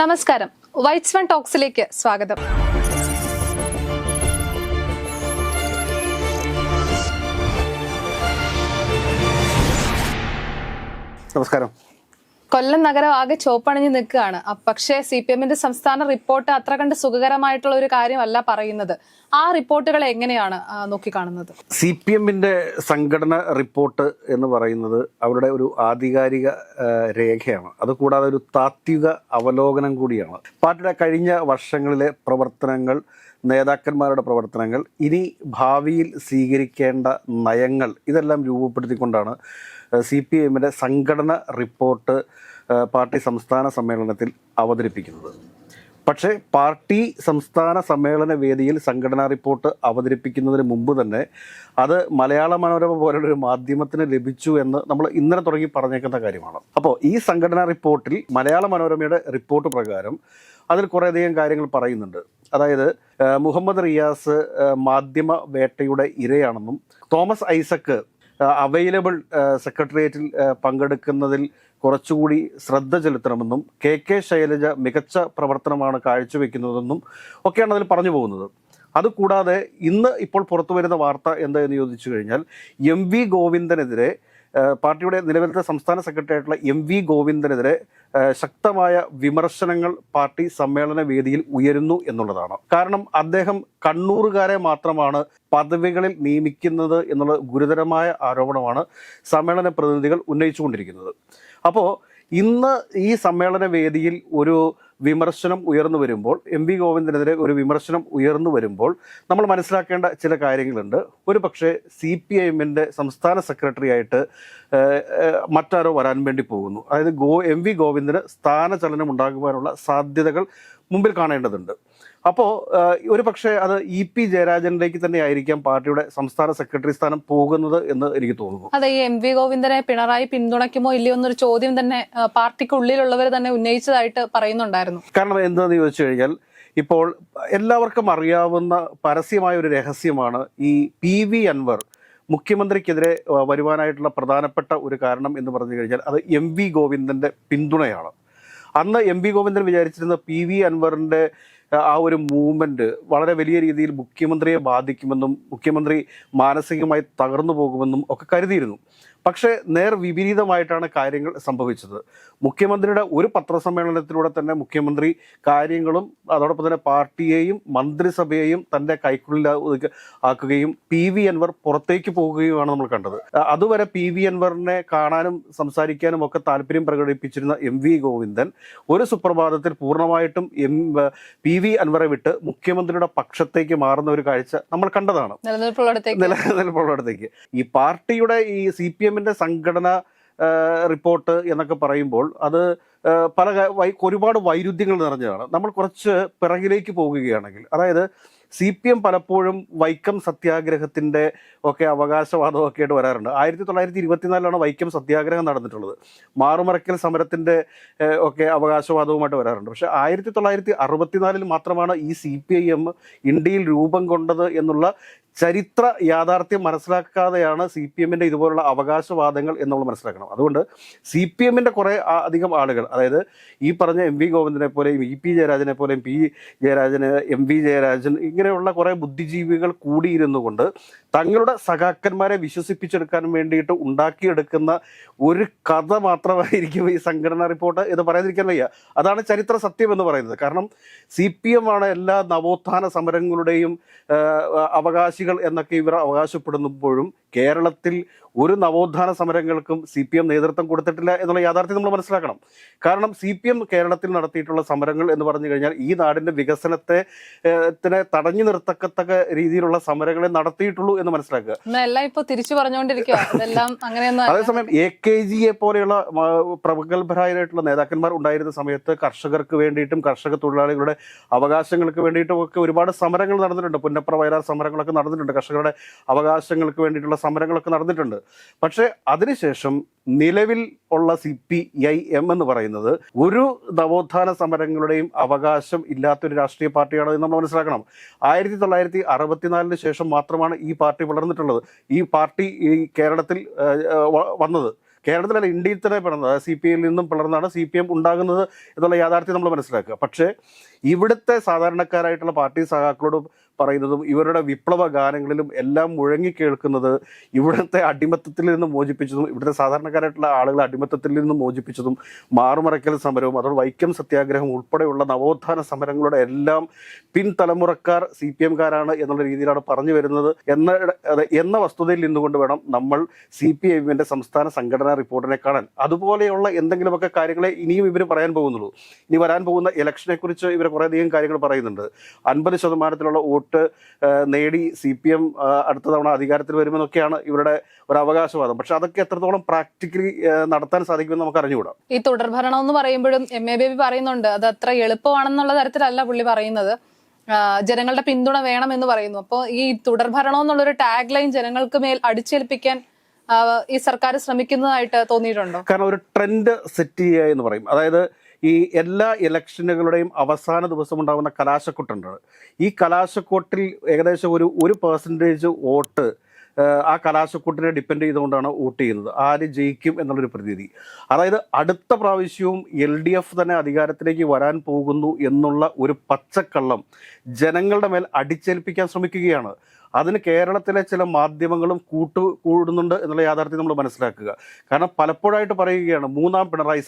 നമസ്കാരം, whites one ടോക്സിലേക്ക് സ്വാഗതം. നമസ്കാരം. കൊല്ലം നഗരം ആകെ ചോപ്പണിഞ്ഞ് നിൽക്കുകയാണ്. പക്ഷേ CPM-ന്റെ സംസ്ഥാന റിപ്പോർട്ട് അത്ര കണ്ട് സുഖകരമായിട്ടുള്ള ഒരു കാര്യമല്ല പറയുന്നത്. ആ റിപ്പോർട്ടുകൾ എങ്ങനെയാണ് നോക്കിക്കാണുന്നത്? CPM-ന്റെ സംഘടന റിപ്പോർട്ട് എന്ന് പറയുന്നത് അവരുടെ ഒരു ആധികാരിക രേഖയാണ്. അതുകൂടാതെ ഒരു താത്വിക അവലോകനം കൂടിയാണ്. പാർട്ടിയുടെ കഴിഞ്ഞ വർഷങ്ങളിലെ പ്രവർത്തനങ്ങൾ, നേതാക്കന്മാരുടെ പ്രവർത്തനങ്ങൾ, ഇനി ഭാവിയിൽ സ്വീകരിക്കേണ്ട നയങ്ങൾ, ഇതെല്ലാം രൂപപ്പെടുത്തിക്കൊണ്ടാണ് CPM-ന്റെ സംഘടന റിപ്പോർട്ട് പാർട്ടി സംസ്ഥാന സമ്മേളനത്തിൽ അവതരിപ്പിക്കുന്നത്. പക്ഷേ പാർട്ടി സംസ്ഥാന സമ്മേളന വേദിയിൽ സംഘടനാ റിപ്പോർട്ട് അവതരിപ്പിക്കുന്നതിന് മുമ്പ് തന്നെ അത് മലയാള മനോരമ പോലുള്ളൊരു മാധ്യമത്തിന് ലഭിച്ചു എന്ന് നമ്മൾ ഇന്നലെ തുടങ്ങി പറഞ്ഞേക്കുന്ന കാര്യമാണ്. അപ്പോൾ ഈ സംഘടനാ റിപ്പോർട്ടിൽ മലയാള മനോരമയുടെ റിപ്പോർട്ട് പ്രകാരം അതിൽ കുറേയധികം കാര്യങ്ങൾ പറയുന്നുണ്ട്. അതായത് മുഹമ്മദ് റിയാസ് മാധ്യമ വേട്ടയുടെ ഇരയാണെന്നും തോമസ് ഐസക്ക് അവൈലബിൾ സെക്രട്ടേറിയറ്റിൽ പങ്കെടുക്കുന്നതിൽ കുറച്ചുകൂടി ശ്രദ്ധ ചെലുത്തണമെന്നും KK ശൈലജ മികച്ച പ്രവർത്തനമാണ് കാഴ്ചവെക്കുന്നതെന്നും ഒക്കെയാണ് അതിൽ പറഞ്ഞു പോകുന്നത്. അതുകൂടാതെ ഇന്ന് ഇപ്പോൾ പുറത്തു വരുന്ന വാർത്ത എന്താണെന്ന് ചോദിച്ചു കഴിഞ്ഞാൽ MV ഗോവിന്ദനെതിരെ, പാർട്ടിയുടെ നിലവിലത്തെ സംസ്ഥാന സെക്രട്ടറി ആയിട്ടുള്ള MV ഗോവിന്ദനെതിരെ ശക്തമായ വിമർശനങ്ങൾ പാർട്ടി സമ്മേളന വേദിയിൽ ഉയരുന്നു എന്നുള്ളതാണ്. കാരണം അദ്ദേഹം കണ്ണൂറുകാരെ മാത്രമാണ് പദവികളിൽ നിയമിക്കുന്നത് എന്നുള്ള ഗുരുതരമായ ആരോപണമാണ് സമ്മേളന പ്രതിനിധികൾ ഉന്നയിച്ചുകൊണ്ടിരിക്കുന്നത്. അപ്പോൾ ഇന്ന് ഈ സമ്മേളന വേദിയിൽ ഒരു വിമർശനം ഉയർന്നു വരുമ്പോൾ, MV ഗോവിന്ദനെതിരെ ഒരു വിമർശനം ഉയർന്നു വരുമ്പോൾ നമ്മൾ മനസ്സിലാക്കേണ്ട ചില കാര്യങ്ങളുണ്ട്. ഒരു പക്ഷേ CPM-ന്റെ സംസ്ഥാന സെക്രട്ടറി ആയിട്ട് മറ്റാരോ വരാൻ വേണ്ടി പോകുന്നു. അതായത് MV ഗോവിന്ദന് സ്ഥാനചലനം ഉണ്ടാകുവാനുള്ള സാധ്യതകൾ മുമ്പിൽ കാണേണ്ടതുണ്ട്. അപ്പോൾ ഒരു പക്ഷേ അത് EP ജയരാജനിലേക്ക് തന്നെ ആയിരിക്കാം പാർട്ടിയുടെ സംസ്ഥാന സെക്രട്ടറി സ്ഥാനം പോകുന്നത് എന്ന് എനിക്ക് തോന്നുന്നു. അതെ, ഈ MV ഗോവിന്ദനെ പിണറായി പിന്തുണയ്ക്കുമോ ഇല്ലയോ എന്നൊരു ചോദ്യം തന്നെ പാർട്ടിക്കുള്ളിലുള്ളവർ തന്നെ ഉന്നയിച്ചതായിട്ട് പറയുന്നുണ്ടായിരുന്നു. കാരണം എന്താണെന്ന് ചോദിച്ചു കഴിഞ്ഞാൽ ഇപ്പോൾ എല്ലാവർക്കും അറിയാവുന്ന പരസ്യമായ ഒരു രഹസ്യമാണ് ഈ PV അൻവർ മുഖ്യമന്ത്രിക്കെതിരെ വരുവാനായിട്ടുള്ള പ്രധാനപ്പെട്ട ഒരു കാരണം എന്ന് പറഞ്ഞു കഴിഞ്ഞാൽ അത് MV ഗോവിന്ദന്റെ പിന്തുണയാണ്. അന്ന് MV ഗോവിന്ദൻ വിചാരിച്ചിരുന്ന PV അൻവറിന്റെ ആ ഒരു മൂവ്മെന്റ് വളരെ വലിയ രീതിയിൽ മുഖ്യമന്ത്രിയെ ബാധിക്കുമെന്നും മുഖ്യമന്ത്രി മാനസികമായി തകർന്നു പോകുമെന്നും ഒക്കെ കരുതിയിരുന്നു. പക്ഷേ നേർ വിപരീതമായിട്ടാണ് കാര്യങ്ങൾ സംഭവിച്ചത്. മുഖ്യമന്ത്രിയുടെ ഒരു പത്രസമ്മേളനത്തിലൂടെ തന്നെ മുഖ്യമന്ത്രി കാര്യങ്ങളും അതോടൊപ്പം തന്നെ പാർട്ടിയെയും മന്ത്രിസഭയെയും തൻ്റെ കൈക്കുള്ളിൽ ആക്കുകയും PV അൻവർ പുറത്തേക്ക് പോകുകയുമാണ് നമ്മൾ കണ്ടത്. അതുവരെ PV അൻവറിനെ കാണാനും സംസാരിക്കാനും ഒക്കെ താല്പര്യം പ്രകടിപ്പിച്ചിരുന്ന MV ഗോവിന്ദൻ ഒരു സുപ്രഭാതത്തിൽ പൂർണ്ണമായിട്ടും PV അൻവറെ വിട്ട് മുഖ്യമന്ത്രിയുടെ പക്ഷത്തേക്ക് മാറുന്ന ഒരു കാഴ്ച നമ്മൾ കണ്ടതാണ്. നിലനിൽപ്പുള്ളിടത്തേക്ക് ഈ പാർട്ടിയുടെ ഈ CPM-ന്റെ സംഘടന റിപ്പോർട്ട് എന്നൊക്കെ പറയുമ്പോൾ അത് ഒരുപാട് വൈരുദ്ധ്യങ്ങൾ നിറഞ്ഞതാണ്. നമ്മൾ കുറച്ച് പിറകിലേക്ക് പോകുകയാണെങ്കിൽ, അതായത് CPM പലപ്പോഴും വൈക്കം സത്യാഗ്രഹത്തിൻ്റെ ഒക്കെ അവകാശവാദമൊക്കെ ആയിട്ട് വരാറുണ്ട്. 1924 വൈക്കം സത്യാഗ്രഹം നടന്നിട്ടുള്ളത്. മാറുമറയ്ക്കൽ സമരത്തിൻ്റെ ഒക്കെ അവകാശവാദവുമായിട്ട് വരാറുണ്ട്. പക്ഷേ 1964 മാത്രമാണ് ഈ CPIM ഇന്ത്യയിൽ രൂപം കൊണ്ടത് എന്നുള്ള ചരിത്ര യാഥാർത്ഥ്യം മനസ്സിലാക്കാതെയാണ് CPM-ന്റെ ഇതുപോലുള്ള അവകാശവാദങ്ങൾ എന്നുള്ളത് മനസ്സിലാക്കണം. അതുകൊണ്ട് CPM-ന്റെ കുറേ അധികം ആളുകൾ, അതായത് ഈ പറഞ്ഞ MV ഗോവിന്ദനെ പോലെയും EP ജയരാജനെ പോലെയും P ജയരാജന്, MV ജയരാജൻ, ഇങ്ങനെയുള്ള കുറേ ബുദ്ധിജീവികൾ കൂടിയിരുന്നു കൊണ്ട് തങ്ങളുടെ സഖാക്കന്മാരെ വിശ്വസിപ്പിച്ചെടുക്കാൻ വേണ്ടിയിട്ട് ഉണ്ടാക്കിയെടുക്കുന്ന ഒരു കഥ മാത്രമായിരിക്കും ഈ സംഘടനാ റിപ്പോർട്ട് എന്ന് പറയാതിരിക്കാൻ വയ്യ. അതാണ് ചരിത്ര സത്യം എന്ന് പറയുന്നത്. കാരണം CPM ആണ് എല്ലാ നവോത്ഥാന സമരങ്ങളുടെയും അവകാശികൾ എന്നൊക്കെ ഇവർ അവകാശപ്പെടുമ്പോഴും കേരളത്തിൽ ഒരു നവോത്ഥാന സമരങ്ങൾക്കും CPM നേതൃത്വം കൊടുത്തിട്ടില്ല എന്നുള്ള യാഥാർത്ഥ്യം നമ്മൾ മനസ്സിലാക്കണം. കാരണം CPM കേരളത്തിൽ നടത്തിയിട്ടുള്ള സമരങ്ങൾ എന്ന് പറഞ്ഞു കഴിഞ്ഞാൽ ഈ നാടിൻ്റെ വികസനത്തെ തടഞ്ഞു നിർത്തക്കത്തക്ക രീതിയിലുള്ള സമരങ്ങളെ നടത്തിയിട്ടുള്ളൂ എന്ന് മനസ്സിലാക്കുക. അതേസമയം AKGയെ പോലെയുള്ള പ്രഗത്ഭരായിട്ടുള്ള നേതാക്കന്മാർ ഉണ്ടായിരുന്ന സമയത്ത് കർഷകർക്ക് വേണ്ടിയിട്ടും കർഷക തൊഴിലാളികളുടെ അവകാശങ്ങൾക്ക് വേണ്ടിയിട്ടും ഒക്കെ ഒരുപാട് സമരങ്ങൾ നടന്നിട്ടുണ്ട്. പുന്നപ്ര വയലാർ സമരങ്ങളൊക്കെ നടന്നിട്ടുണ്ട്. കർഷകരുടെ അവകാശങ്ങൾക്ക് വേണ്ടിയിട്ടുള്ള സമരങ്ങളൊക്കെ നടന്നിട്ടുണ്ട്. പക്ഷേ അതിനുശേഷം നിലവിൽ ഉള്ള CPIM എന്ന് പറയുന്നത് ഒരു നവോത്ഥാന സമരങ്ങളുടെയും അവകാശം ഇല്ലാത്തൊരു രാഷ്ട്രീയ പാർട്ടിയാണ് എന്ന് നമ്മൾ മനസ്സിലാക്കണം. 1964 ശേഷം മാത്രമാണ് ഈ പാർട്ടി വളർന്നിട്ടുള്ളത്. ഈ പാർട്ടി ഈ കേരളത്തിൽ വന്നത്. കേരളത്തിലല്ല ഇന്ത്യയിൽ തന്നെ പിളർന്നത്, അതായത് CPI നിന്നും പിളർന്നാണ് CPM ഉണ്ടാകുന്നത് എന്നുള്ള യാഥാർത്ഥ്യം നമ്മൾ മനസ്സിലാക്കുക. പക്ഷേ ഇവിടുത്തെ സാധാരണക്കാരായിട്ടുള്ള പാർട്ടി സഖാക്കളോട് പറയുന്നതും ഇവരുടെ വിപ്ലവ ഗാനങ്ങളിലും എല്ലാം മുഴങ്ങി കേൾക്കുന്നത് ഇവിടുത്തെ അടിമത്തത്തിൽ നിന്ന് മോചിപ്പിച്ചതും ഇവിടുത്തെ സാധാരണക്കാരായിട്ടുള്ള ആളുകളെ അടിമത്തത്തിൽ നിന്ന് മോചിപ്പിച്ചതും മാറുമറയ്ക്കൽ സമരവും അതോടെ വൈക്കം സത്യാഗ്രഹം ഉൾപ്പെടെയുള്ള നവോത്ഥാന സമരങ്ങളുടെ എല്ലാം പിൻതലമുറക്കാർ CPM-കാരാണ് എന്നുള്ള രീതിയിലാണ് പറഞ്ഞു വരുന്നത് എന്ന വസ്തുതയിൽ നിന്നുകൊണ്ട് വേണം നമ്മൾ CPM-ന്റെ സംസ്ഥാന സംഘടനാ റിപ്പോർട്ടിനെ കാണാൻ. അതുപോലെയുള്ള എന്തെങ്കിലുമൊക്കെ കാര്യങ്ങളെ ഇനിയും ഇവർ പറയാൻ പോകുന്നുള്ളൂ. ഇനി വരാൻ പോകുന്ന ഇലക്ഷനെ കുറിച്ച് ഇവർ കുറേയധികം കാര്യങ്ങൾ പറയുന്നുണ്ട്. 50% വോട്ട് നേടി CPM അടുത്ത തവണ അധികാരത്തിൽ വരുമെന്നൊക്കെയാണ് ഇവരുടെ ഒരു അവകാശവാദം. പക്ഷെ അതൊക്കെ എത്രത്തോളം പ്രാക്ടിക്കലി നടത്താൻ സാധിക്കുമെന്ന് നമുക്ക് അറിഞ്ഞുകൂടാ. ഈ തുടർഭരണം എന്ന് പറയുമ്പോഴും MA ബേബി പറയുന്നുണ്ട് അത് അത്ര എളുപ്പമാണെന്നുള്ള തരത്തിലല്ല പുള്ളി പറയുന്നത്. ജനങ്ങളുടെ പിന്തുണ വേണം എന്ന് പറയുന്നു. അപ്പോൾ ഈ തുടർഭരണം എന്നുള്ളൊരു ടാഗ് ലൈൻ ജനങ്ങൾക്ക് മേൽ അടിച്ചേൽപ്പിക്കാൻ ഈ സർക്കാർ ശ്രമിക്കുന്നതായിട്ട് തോന്നിയിട്ടുണ്ടോ? കാരണം ഒരു ട്രെൻഡ് സെറ്റ് ചെയ്യുക എന്ന് പറയും. അതായത് ഈ എല്ലാ ഇലക്ഷനുകളുടെയും അവസാന ദിവസം ഉണ്ടാകുന്ന കലാശക്കൊട്ടുണ്ട്. ഈ കലാശക്കൊട്ടിൽ ഏകദേശം ഒരു പെർസെൻറ്റേജ് വോട്ട് ആ കലാശക്കൊട്ടിനെ ഡിപ്പെൻഡ് ചെയ്തുകൊണ്ടാണ് വോട്ട് ചെയ്യുന്നത്. ആര് ജയിക്കും എന്നുള്ളൊരു പ്രതീതി. അതായത് അടുത്ത പ്രാവശ്യവും LDF തന്നെ അധികാരത്തിലേക്ക് വരാൻ പോകുന്നു എന്നുള്ള ഒരു പച്ചക്കള്ളം ജനങ്ങളുടെ മേൽ അടിച്ചേൽപ്പിക്കാൻ ശ്രമിക്കുകയാണ്. അതിന് കേരളത്തിലെ ചില മാധ്യമങ്ങളും കൂടുന്നുണ്ട് എന്നുള്ള യാഥാർത്ഥ്യം നമ്മൾ മനസ്സിലാക്കുക. കാരണം പലപ്പോഴായിട്ട് പറയുകയാണ് മൂന്നാം പിണറായി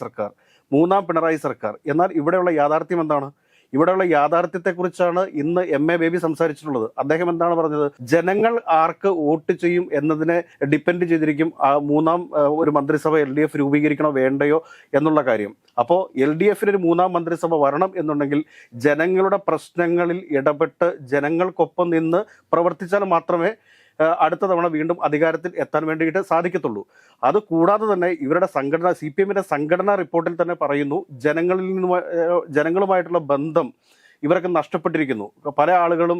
സർക്കാർ. എന്നാൽ ഇവിടെയുള്ള യാഥാർത്ഥ്യം എന്താണ്? ഇവിടെയുള്ള യാഥാർത്ഥ്യത്തെക്കുറിച്ചാണ് ഇന്ന് MA ബേബി സംസാരിച്ചിട്ടുള്ളത്. അദ്ദേഹം എന്താണ് പറഞ്ഞത്? ജനങ്ങൾ ആർക്ക് വോട്ട് ചെയ്യും എന്നതിനെ ഡിപ്പെൻഡ് ചെയ്തിരിക്കും മൂന്നാം ഒരു മന്ത്രിസഭ LDF രൂപീകരിക്കണോ വേണ്ടയോ എന്നുള്ള കാര്യം. അപ്പോൾ LDF-ന് ഒരു മൂന്നാം മന്ത്രിസഭ വരണം എന്നുണ്ടെങ്കിൽ ജനങ്ങളുടെ പ്രശ്നങ്ങളിൽ ഇടപെട്ട് ജനങ്ങൾക്കൊപ്പം നിന്ന് പ്രവർത്തിച്ചാൽ മാത്രമേ അടുത്ത തവണ വീണ്ടും അധികാരത്തിൽ എത്താൻ വേണ്ടിയിട്ട് സാധിക്കത്തുള്ളൂ. അത് കൂടാതെ തന്നെ ഇവരുടെ CPM-ന്റെ സംഘടനാ റിപ്പോർട്ടിൽ തന്നെ പറയുന്നു ജനങ്ങളുമായിട്ടുള്ള ബന്ധം ഇവരൊക്കെ നഷ്ടപ്പെട്ടിരിക്കുന്നു. പല ആളുകളും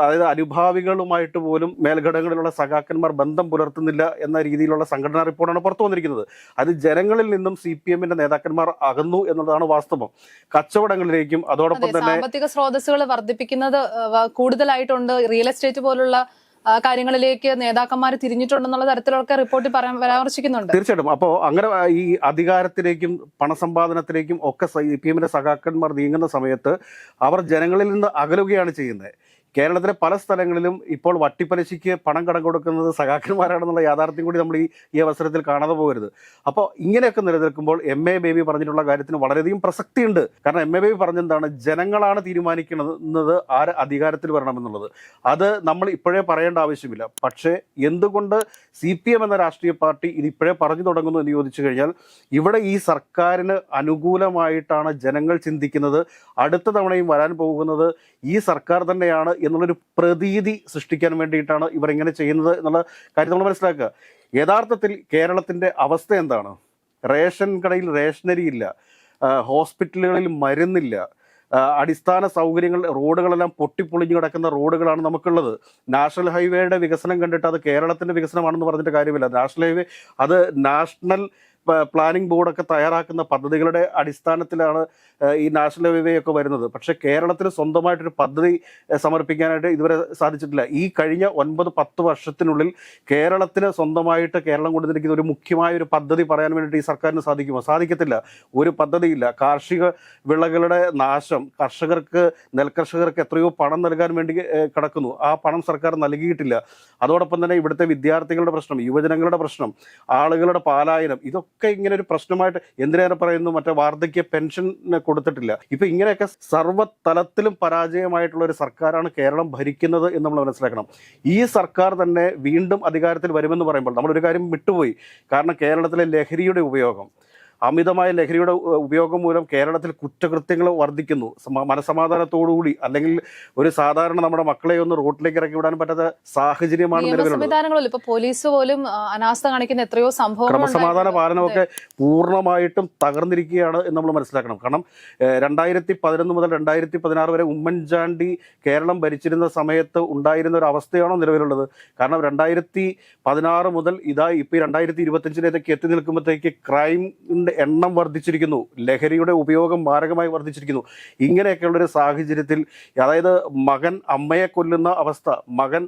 അതായത് അനുഭാവികളുമായിട്ട് പോലും മേൽഘടകങ്ങളിലുള്ള സഖാക്കന്മാർ ബന്ധം പുലർത്തുന്നില്ല എന്ന രീതിയിലുള്ള സംഘടനാ റിപ്പോർട്ടാണ് പുറത്തു വന്നിരിക്കുന്നത്. അത് ജനങ്ങളിൽ നിന്നും CPM-ന്റെ നേതാക്കന്മാർ അകന്നു എന്നുള്ളതാണ് വാസ്തവം. കച്ചവടങ്ങളിലേക്കും അതോടൊപ്പം തന്നെ സാമ്പത്തിക സ്രോതസ്സുകൾ വർദ്ധിപ്പിക്കുന്നത് കൂടുതലായിട്ടുണ്ട്. റിയൽ എസ്റ്റേറ്റ് പോലുള്ള കാര്യങ്ങളിലേക്ക് നേതാക്കന്മാർ തിരിഞ്ഞിട്ടുണ്ടെന്നുള്ള തരത്തിലൊക്കെ റിപ്പോർട്ടിൽ പരാമർശിക്കുന്നുണ്ട്. തീർച്ചയായിട്ടും. അപ്പോൾ അങ്ങനെ ഈ അധികാരത്തിലേക്കും പണസമ്പാദനത്തിലേക്കും ഒക്കെ CPM-ന്റെ സഖാക്കന്മാർ നീങ്ങുന്ന സമയത്ത് അവർ ജനങ്ങളിൽ നിന്ന് അകലുകയാണ് ചെയ്യുന്നത്. കേരളത്തിലെ പല സ്ഥലങ്ങളിലും ഇപ്പോൾ വട്ടിപ്പലിശയ്ക്ക് പണം കടം കൊടുക്കുന്നത് സഖാക്കന്മാരാണെന്നുള്ള യാഥാർത്ഥ്യം കൂടി നമ്മൾ ഈ അവസരത്തിൽ കാണാതെ പോകരുത്. അപ്പോൾ ഇങ്ങനെയൊക്കെ നിലനിൽക്കുമ്പോൾ MA ബേബി പറഞ്ഞിട്ടുള്ള കാര്യത്തിന് വളരെയധികം പ്രസക്തിയുണ്ട്. കാരണം MA ബേബി പറഞ്ഞെന്താണ്? ജനങ്ങളാണ് തീരുമാനിക്കുന്നത് ആര് അധികാരത്തിൽ വരണമെന്നുള്ളത്. അത് നമ്മൾ ഇപ്പോഴേ പറയേണ്ട ആവശ്യമില്ല. പക്ഷേ എന്തുകൊണ്ട് CPM എന്ന രാഷ്ട്രീയ പാർട്ടി ഇതിപ്പോഴേ പറഞ്ഞു തുടങ്ങുന്നു എന്ന് ചോദിച്ചു കഴിഞ്ഞാൽ ഇവിടെ ഈ സർക്കാരിന് അനുകൂലമായിട്ടാണ് ജനങ്ങൾ ചിന്തിക്കുന്നത്. അടുത്ത തവണയും വരാൻ പോകുന്നത് ഈ സർക്കാർ തന്നെയാണ് എന്നുള്ളൊരു പ്രതീതി സൃഷ്ടിക്കാൻ വേണ്ടിയിട്ടാണ് ഇവർ ഇങ്ങനെ ചെയ്യുന്നത് എന്നുള്ള കാര്യം നമ്മൾ മനസ്സിലാക്കുക. യഥാർത്ഥത്തിൽ കേരളത്തിൻ്റെ അവസ്ഥ എന്താണ്? റേഷൻ കടയിൽ റേഷനരി ഇല്ല, ഹോസ്പിറ്റലുകളിൽ മരുന്നില്ല, അടിസ്ഥാന സൗകര്യങ്ങൾ, റോഡുകളെല്ലാം പൊട്ടിപ്പൊളിഞ്ഞു കിടക്കുന്ന റോഡുകളാണ് നമുക്കുള്ളത്. നാഷണൽ ഹൈവേയുടെ വികസനം കണ്ടിട്ട് അത് കേരളത്തിൻ്റെ വികസനമാണെന്ന് പറഞ്ഞിട്ട് കാര്യമില്ല. നാഷണൽ ഹൈവേ അത് നാഷണൽ പ്ലാനിംഗ് ബോർഡൊക്കെ തയ്യാറാക്കുന്ന പദ്ധതികളുടെ അടിസ്ഥാനത്തിലാണ് ഈ നാഷണൽ ഹൈവേ ഒക്കെ വരുന്നത്. പക്ഷെ കേരളത്തിന് സ്വന്തമായിട്ടൊരു പദ്ധതി സമർപ്പിക്കാനായിട്ട് ഇതുവരെ സാധിച്ചിട്ടില്ല. ഈ കഴിഞ്ഞ 9-10 വർഷത്തിനുള്ളിൽ കേരളത്തിന് സ്വന്തമായിട്ട് കേരളം കൊണ്ടുവന്നിരിക്കുന്ന ഒരു മുഖ്യമായ ഒരു പദ്ധതി പറയാൻ വേണ്ടിയിട്ട് ഈ സർക്കാരിന് സാധിക്കുമോ? സാധിക്കത്തില്ല. ഒരു പദ്ധതിയില്ല. കാർഷിക വിളകളുടെ നാശം, നെൽകർഷകർക്ക് എത്രയോ പണം നൽകാൻ വേണ്ടി കിടക്കുന്നു. ആ പണം സർക്കാർ നൽകിയിട്ടില്ല. അതോടൊപ്പം തന്നെ ഇവിടുത്തെ വിദ്യാർത്ഥികളുടെ പ്രശ്നം, യുവജനങ്ങളുടെ പ്രശ്നം, ആളുകളുടെ പലായനം, ഇതൊക്കെ ഇങ്ങനെ ഒരു പ്രശ്നമായിട്ട് എന്തിനേറെ പറയുന്നു. മറ്റേ വാർദ്ധക്യ പെൻഷൻ കൊടുത്തിട്ടില്ല. ഇപ്പൊ ഇങ്ങനെയൊക്കെ സർവ്വതലത്തിലും പരാജയമായിട്ടുള്ള ഒരു സർക്കാരാണ് കേരളം ഭരിക്കുന്നത് എന്ന് നമ്മൾ മനസ്സിലാക്കണം. ഈ സർക്കാർ തന്നെ വീണ്ടും അധികാരത്തിൽ വരുമെന്ന് പറയുമ്പോൾ നമ്മളൊരു കാര്യം വിട്ടുപോയി. കാരണം കേരളത്തിലെ ലഹരിയുടെ ഉപയോഗം, അമിതമായ ലഹരിയുടെ ഉപയോഗം മൂലം കേരളത്തിൽ കുറ്റകൃത്യങ്ങൾ വർദ്ധിക്കുന്നു. മനസമാധാനത്തോടുകൂടി അല്ലെങ്കിൽ ഒരു സാധാരണ നമ്മുടെ മക്കളെ ഒന്ന് റോഡിലേക്ക് ഇറക്കി വിടാൻ പറ്റാത്ത സാഹചര്യമാണ് നിലവിലുള്ളത്. ഇപ്പൊ പോലീസ് പോലും അനാസ്ഥ കാണിക്കുന്ന എത്രയോ സംഭവങ്ങൾ, ക്രമസമാധാന പാലനമൊക്കെ പൂർണ്ണമായിട്ടും തകർന്നിരിക്കുകയാണ് എന്ന് നമ്മൾ മനസ്സിലാക്കണം. കാരണം 2011 മുതൽ 2016 വരെ ഉമ്മൻചാണ്ടി കേരളം ഭരിച്ചിരുന്ന സമയത്ത് ഉണ്ടായിരുന്ന ഒരു അവസ്ഥയാണോ നിലവിലുള്ളത്? കാരണം 2016 മുതൽ ഇതാ ഇപ്പൊ 2025 എത്തി നിൽക്കുമ്പോഴത്തേക്ക് ക്രൈം രോഗികളുടെ എണ്ണം വർദ്ധിച്ചിരിക്കുന്നു, ലഹരിയുടെ ഉപയോഗം മാരകമായി വർദ്ധിച്ചിരിക്കുന്നു. ഇങ്ങനെയൊക്കെയുള്ളൊരു സാഹചര്യത്തിൽ, അതായത് മകൻ അമ്മയെ കൊല്ലുന്ന അവസ്ഥ, മകൻ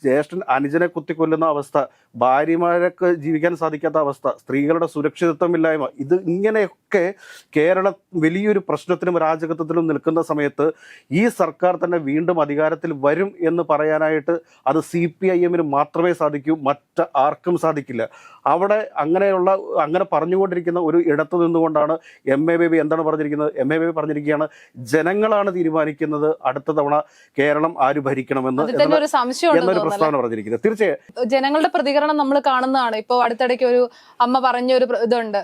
ജ്യേഷ്ഠൻ അനുജനെ കുത്തിക്കൊല്ലുന്ന അവസ്ഥ, ഭാര്യമാരൊക്കെ ജീവിക്കാൻ സാധിക്കാത്ത അവസ്ഥ, സ്ത്രീകളുടെ സുരക്ഷിതത്വമില്ലായ്മ, ഇത് ഇങ്ങനെയൊക്കെ കേരളം വലിയൊരു പ്രശ്നത്തിനും അരാജകത്വത്തിലും നിൽക്കുന്ന സമയത്ത് ഈ സർക്കാർ തന്നെ വീണ്ടും അധികാരത്തിൽ വരും എന്ന് പറയാനായിട്ട് അത് CPIM-ന് മാത്രമേ സാധിക്കൂ, ആർക്കും സാധിക്കില്ല. അവിടെ അങ്ങനെ പറഞ്ഞുകൊണ്ടിരിക്കുന്ന ഒരു ഇടത്തു നിന്നുകൊണ്ടാണ് MA ബേബി എന്താണ് പറഞ്ഞിരിക്കുന്നത്? MA ബേബി പറഞ്ഞിരിക്കുകയാണ്, ജനങ്ങളാണ് തീരുമാനിക്കുന്നത് അടുത്ത തവണ കേരളം ആര് ഭരിക്കണമെന്ന് എന്നൊരു പ്രസ്താവന പറഞ്ഞിരിക്കുന്നത്. തീർച്ചയായും ജനങ്ങളുടെ പ്രതികരണം നമ്മൾ കാണുന്നതാണ്. ഇപ്പോൾ അടുത്തിടയ്ക്ക് ഒരു അമ്മ പറഞ്ഞ ഒരു ഇതുണ്ട്,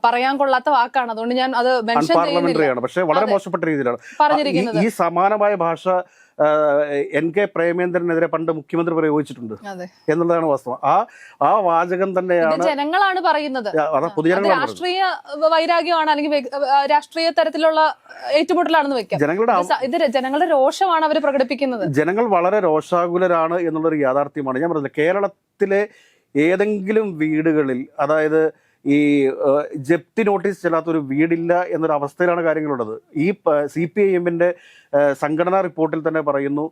പറയാൻ കൊള്ളാത്ത വാക്കാണ്, അതുകൊണ്ട് ഞാൻ അത് മെൻഷൻ ചെയ്യുന്നില്ല, പക്ഷെ വളരെ മോശപ്പെട്ട രീതിയിലാണ് പറഞ്ഞിരിക്കുന്നത്. ഈ സമാനമായ ഭാഷ NK പ്രേമേന്ദ്രനെതിരെ പണ്ട് മുഖ്യമന്ത്രി പ്രയോഗിച്ചിട്ടുണ്ട് എന്നുള്ളതാണ് വാസ്തവം. ആ വാചകം തന്നെയാണ് ജനങ്ങളാണ് പറയുന്നത്. രാഷ്ട്രീയ വൈരാഗ്യമാണ് അല്ലെങ്കിൽ രാഷ്ട്രീയ തരത്തിലുള്ള ഏറ്റുമുട്ടലാണെന്ന് വെക്കാം. ഇത് ജനങ്ങളുടെ രോഷമാണ് അവർ പ്രകടിപ്പിക്കുന്നത്. ജനങ്ങൾ വളരെ രോഷാകുലരാണ് എന്നുള്ളൊരു യാഥാർത്ഥ്യമാണ്. ഞാൻ പറഞ്ഞത്, കേരളത്തിലെ ഏതെങ്കിലും വീടുകളിൽ, അതായത് ഈ ജപ്തി നോട്ടീസ് ചെല്ലാത്തൊരു വീടില്ല എന്നൊരു അവസ്ഥയിലാണ് കാര്യങ്ങളുള്ളത്. ഈ CPIM-ന്റെ സംഘടനാ റിപ്പോർട്ടിൽ തന്നെ പറയുന്നു,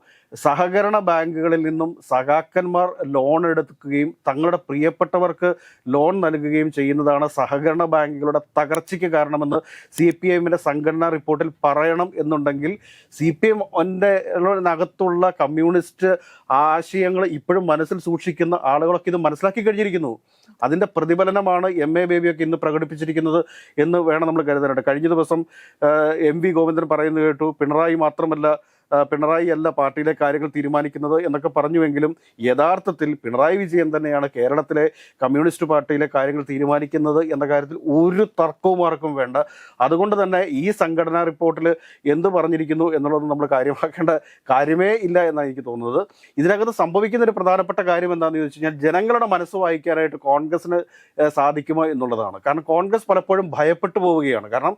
സഹകരണ ബാങ്കുകളിൽ നിന്നും സഖാക്കന്മാർ ലോൺ എടുക്കുകയും തങ്ങളുടെ പ്രിയപ്പെട്ടവർക്ക് ലോൺ നൽകുകയും ചെയ്യുന്നതാണ് സഹകരണ ബാങ്കുകളുടെ തകർച്ചയ്ക്ക് കാരണമെന്ന് CPIM-ന്റെ സംഘടനാ റിപ്പോർട്ടിൽ പറയണം എന്നുണ്ടെങ്കിൽ CPIM-ന്റെ അകത്തുള്ള കമ്മ്യൂണിസ്റ്റ് ആശയങ്ങൾ ഇപ്പോഴും മനസ്സിൽ സൂക്ഷിക്കുന്ന ആളുകളൊക്കെ ഇത് മനസ്സിലാക്കി കഴിഞ്ഞിരിക്കുന്നു. അതിൻ്റെ പ്രതിഫലനമാണ് MA ബേബിയൊക്കെ ഇന്ന് പ്രകടിപ്പിച്ചിരിക്കുന്നത് എന്ന് വേണം നമ്മൾ കരുതാനായിട്ട്. കഴിഞ്ഞ ദിവസം MV ഗോവിന്ദൻ പറയുന്നത് കേട്ടു, പിണറായി അല്ല പാർട്ടിയിലെ കാര്യങ്ങൾ തീരുമാനിക്കുന്നത് എന്നൊക്കെ പറഞ്ഞുവെങ്കിലും യഥാർത്ഥത്തിൽ പിണറായി വിജയൻ തന്നെയാണ് കേരളത്തിലെ കമ്മ്യൂണിസ്റ്റ് പാർട്ടിയിലെ കാര്യങ്ങൾ തീരുമാനിക്കുന്നത് എന്ന കാര്യത്തിൽ ഒരു തർക്കവും ആർക്കും വേണ്ട. അതുകൊണ്ട് തന്നെ ഈ സംഘടനാ റിപ്പോർട്ടിൽ എന്ത് പറഞ്ഞിരിക്കുന്നു എന്നുള്ളത് നമ്മൾ കാര്യമാക്കേണ്ട കാര്യമേ ഇല്ല എന്നാണ് എനിക്ക് തോന്നുന്നത്. ഇതിനകത്ത് സംഭവിക്കുന്ന ഒരു പ്രധാനപ്പെട്ട കാര്യം എന്താണെന്ന് ചോദിച്ചു കഴിഞ്ഞാൽ, ജനങ്ങളുടെ മനസ്സ് വായിക്കാനായിട്ട് കോൺഗ്രസിന് സാധിക്കുമോ എന്നുള്ളതാണ്. കാരണം കോൺഗ്രസ് പലപ്പോഴും ഭയപ്പെട്ടു പോവുകയാണ്. കാരണം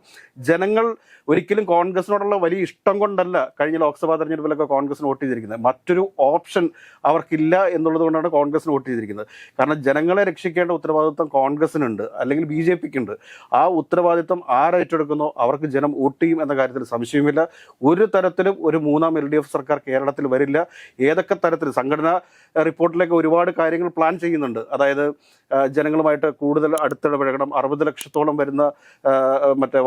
ജനങ്ങൾ ഒരിക്കലും കോൺഗ്രസിനോടുള്ള വലിയ ഇഷ്ടം കൊണ്ടല്ല കഴിഞ്ഞ ലോക്സഭാ തെരഞ്ഞെടുപ്പിലൊക്കെ കോൺഗ്രസിന് വോട്ട് ചെയ്തിരിക്കുന്നത്. മറ്റൊരു ഓപ്ഷൻ അവർക്കില്ല എന്നുള്ളത് കൊണ്ടാണ് കോൺഗ്രസിന് വോട്ട് ചെയ്തിരിക്കുന്നത്. കാരണം ജനങ്ങളെ രക്ഷിക്കേണ്ട ഉത്തരവാദിത്വം കോൺഗ്രസിനുണ്ട്, അല്ലെങ്കിൽ BJPക്ക് ഉണ്ട്. ആ ഉത്തരവാദിത്വം ആരേറ്റെടുക്കുന്നോ അവർക്ക് ജനം വോട്ട് ചെയ്യും എന്ന കാര്യത്തിൽ സംശയമില്ല. ഒരു തരത്തിലും ഒരു മൂന്നാം LDF സർക്കാർ കേരളത്തിൽ വരില്ല. ഏതൊക്കെ തരത്തിൽ സംഘടനാ റിപ്പോർട്ടിലേക്ക് ഒരുപാട് കാര്യങ്ങൾ പ്ലാൻ ചെയ്യുന്നുണ്ട്. അതായത് ജനങ്ങളുമായിട്ട് കൂടുതൽ അടുത്തിടപഴകണം, 60 ലക്ഷത്തോളം വരുന്ന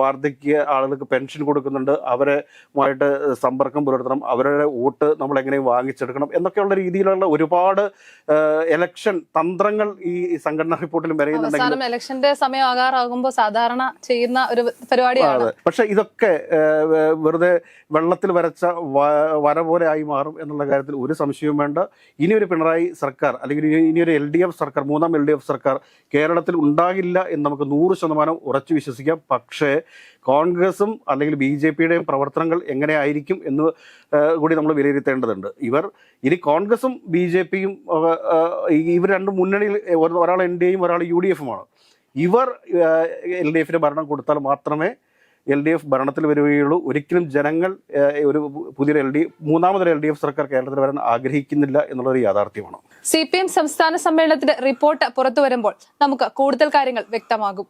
വാർദ്ധക്യ ആളുകൾക്ക് പെൻഷൻ കൊടുക്കുന്നുണ്ട്, അവരുമായിട്ട് സമ്പർക്കം പുലർത്തണം, അവരുടെ വോട്ട് നമ്മൾ എങ്ങനെയും വാങ്ങിച്ചെടുക്കണം എന്നൊക്കെയുള്ള രീതിയിലുള്ള ഒരുപാട് ഇലക്ഷൻ തന്ത്രങ്ങൾ ഈ സംഘടനാ റിപ്പോർട്ടിൽ പറയുന്നുണ്ടെങ്കിൽ ഇലക്ഷന്റെ സമയം ആകാറാകുമ്പോൾ സാധാരണ ചെയ്യുന്ന ഒരു പരിപാടിയാണ്. പക്ഷെ ഇതൊക്കെ വെറുതെ വെള്ളത്തിൽ വരച്ച വര പോലെ ആയി മാറും എന്നുള്ള കാര്യത്തിൽ ഒരു സംശയവും വേണ്ട. ഇനിയൊരു പിണറായി സർക്കാർ അല്ലെങ്കിൽ ഇനിയൊരു LDF സർക്കാർ, മൂന്നാം LDF സർക്കാർ കേരളത്തിൽ ഉണ്ടാകില്ല എന്ന് നമുക്ക് 100% ഉറച്ചു വിശ്വസിക്കാം. പക്ഷേ കോൺഗ്രസും അല്ലെങ്കിൽ BJPയുടെയും പ്രവർത്തനങ്ങൾ എങ്ങനെയായിരിക്കും എന്ന് കൂടി നമ്മൾ വിലയിരുത്തേണ്ടതുണ്ട്. ഇനി കോൺഗ്രസും BJPയും ഇവർ രണ്ടും മുന്നണിയിൽ, ഒരാൾ NDAയും ഒരാൾ UDFുമാണ്. ഇവർ LDFന് ഭരണം കൊടുത്താൽ മാത്രമേ LDF ഭരണത്തിൽ വരികയുള്ളൂ. ഒരിക്കലും ജനങ്ങൾ ഒരു പുതിയൊരു മൂന്നാമതൊരു LDF സർക്കാർ കേരളത്തിൽ വരാൻ ആഗ്രഹിക്കുന്നില്ല എന്നുള്ളൊരു യാഥാർത്ഥ്യമാണ്. CPM സംസ്ഥാന സമ്മേളനത്തിന്റെ റിപ്പോർട്ട് പുറത്തു വരുമ്പോൾ നമുക്ക് കൂടുതൽ കാര്യങ്ങൾ വ്യക്തമാകും.